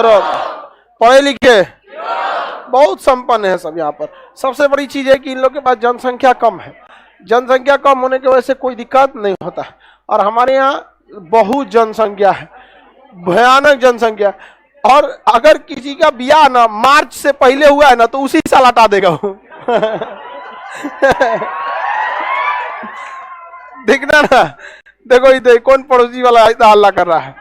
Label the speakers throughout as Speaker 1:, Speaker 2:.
Speaker 1: और पढ़े लिखे बहुत संपन्न है सब यहाँ पर। सबसे बड़ी चीज है कि इन लोग के पास जनसंख्या कम है। जनसंख्या कम होने की वजह से कोई दिक्कत नहीं होता है। और हमारे यहाँ बहुत जनसंख्या है, भयानक जनसंख्या। और अगर किसी का ब्याह ना मार्च से पहले हुआ है ना तो उसी साल हटा देगा वो। देखना ना, देखो इधर कौन पड़ोसी वाला हल्ला कर रहा है।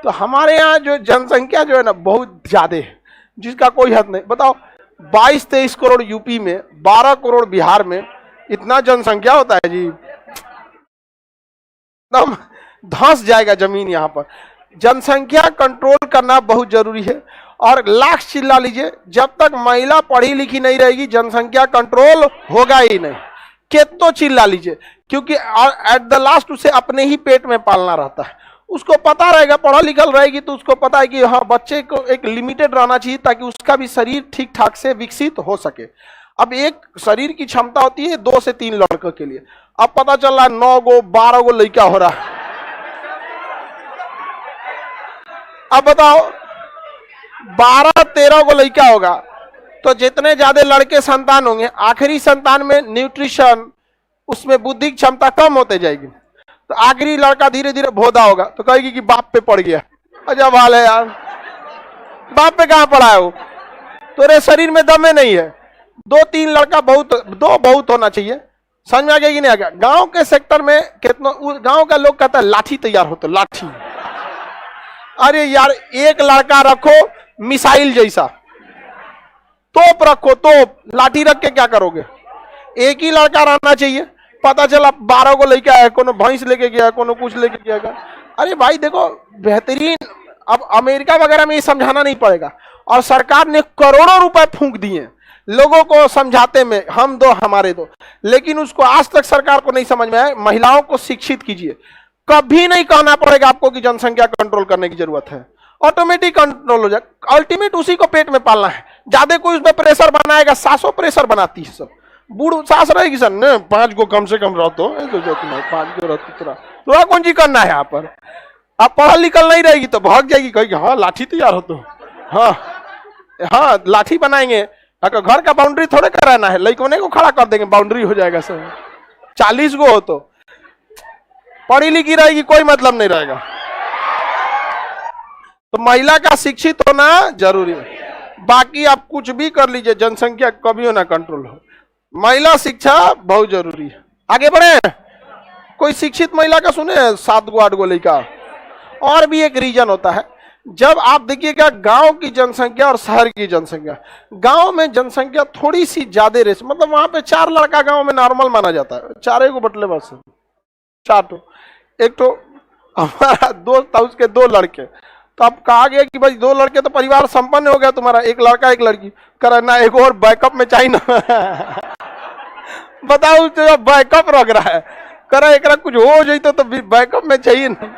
Speaker 1: तो हमारे यहाँ जो जनसंख्या जो है ना बहुत ज्यादा है, जिसका कोई हद नहीं। बताओ 22-23 करोड़ यूपी में, 12 करोड़ बिहार में, इतना जनसंख्या होता है जी, एकदम धंस जाएगा जमीन। यहाँ पर जनसंख्या कंट्रोल करना बहुत जरूरी है। और लाख चिल्ला लीजिए, जब तक महिला पढ़ी लिखी नहीं रहेगी जनसंख्या कंट्रोल होगा ही नहीं। कितना चिल्ला लीजिए, क्योंकि एट द लास्ट उसे अपने ही पेट में पालना रहता है। उसको पता रहेगा, पढ़ा लिखल रहेगी तो उसको पता है कि हाँ बच्चे को एक लिमिटेड रहना चाहिए ताकि उसका भी शरीर ठीक ठाक से विकसित हो सके। अब एक शरीर की क्षमता होती है 2 से 3 लड़कों के लिए, अब पता चल रहा है 9 गो 12 गो लड़का हो रहा है। अब बताओ 12-13 गो लड़का होगा तो जितने ज्यादा लड़के संतान होंगे, आखिरी संतान में न्यूट्रिशन, उसमें बुद्धि क्षमता कम होते जाएगी। तो आखिरी लड़का धीरे धीरे भोदा होगा तो कहेगी कि बाप पे पड़ गया। अजब हाल है यार, बाप पे कहां पड़ा है वो, तेरे शरीर में दम नहीं है। 2-3 लड़का बहुत होना चाहिए। समझ में आ गया कि नहीं आ गया? गांव के सेक्टर में कितना गांव का लोग कहता है लाठी तैयार होता, लाठी। अरे यार एक लड़का रखो मिसाइल जैसा, तोप रखो, तोप, लाठी रख के क्या करोगे? एक ही लड़का रहना चाहिए। पता चला 12 को लेके आया, कोनो भैंस लेके गया, कोनो कुछ लेके गया। अरे भाई देखो बेहतरीन, अब अमेरिका वगैरह में ये समझाना नहीं पड़ेगा। और सरकार ने करोड़ों रुपए फूंक दिए लोगों को समझाते में, हम दो हमारे दो, लेकिन उसको आज तक सरकार को नहीं समझ में आया। महिलाओं को शिक्षित कीजिए, कभी नहीं कहना पड़ेगा आपको कि जनसंख्या कंट्रोल करने की जरूरत है, ऑटोमेटिक कंट्रोल हो जाए। अल्टीमेट उसी को पेट में पालना है। ज्यादा कोई उसमें प्रेशर बनाएगा, सासों प्रेशर बनाती है सब। बूढ़ सास रहेगी सर ने 5 को कम से कम रहते, 5 को रहते थोड़ा कौन जी करना है यहाँ पर। आप पढ़ा लिखल नहीं रहेगी तो भाग जाएगी, कहेगी हाँ लाठी तैयार हो तो, हाँ लाठी बनाएंगे। अगर घर का बाउंड्री थोड़े कराना है, लड़कों को खड़ा कर देंगे, बाउंड्री हो जाएगा सब। 40 गो हो तो पढ़ी लिखी रहेगी, कोई मतलब नहीं रहेगा। तो महिला का शिक्षित होना जरूरी है। बाकी आप कुछ भी कर लीजिए, जनसंख्या कभी होना कंट्रोल हो, महिला शिक्षा बहुत जरूरी है। आगे बढ़े, कोई शिक्षित महिला का सुने 7 गो 8 गो लड़का। और भी एक रीजन होता है, जब आप देखिएगा गांव की जनसंख्या और शहर की जनसंख्या, गांव में जनसंख्या थोड़ी सी ज्यादा रेस, मतलब वहां पे 4 लड़का गांव में नॉर्मल माना जाता है। 4 को बटले बस 4 तो, एक तो हमारा दोस्त था उसके 2 लड़के, तो अब कहा गया कि भाई 2 लड़के तो परिवार संपन्न हो गया तुम्हारा, 1 लड़का 1 लड़की। कर ना एक और बैकअप में चाहिए ना। बताओ तो बैकअप रख रहा है, करा एक कुछ हो जाए तो बैकअप में चाहिए ना।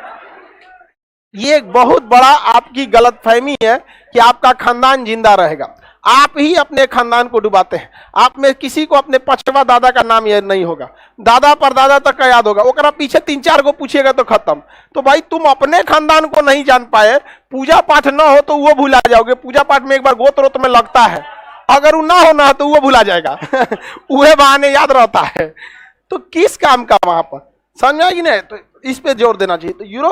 Speaker 1: ये एक बहुत बड़ा आपकी गलतफहमी है कि आपका खानदान जिंदा रहेगा। आप ही अपने खानदान को डुबाते हैं। आप में किसी को अपने पचवा दादा का नाम याद नहीं होगा, दादा परदादा तक का याद होगा, ओकरा पीछे 3-4 को पूछेगा तो खत्म। तो भाई तुम अपने खानदान को नहीं जान पाए, पूजा पाठ ना हो तो वो भुला जाओगे। पूजा पाठ में एक बार गोत्र तुम्हें लगता है, अगर वो ना होना हो तो वो भुला जाएगा। वह बहाने याद रहता है। तो किस काम का वहां पर, समझा कि नहीं? तो इस पे जोर देना चाहिए। तो यूरोप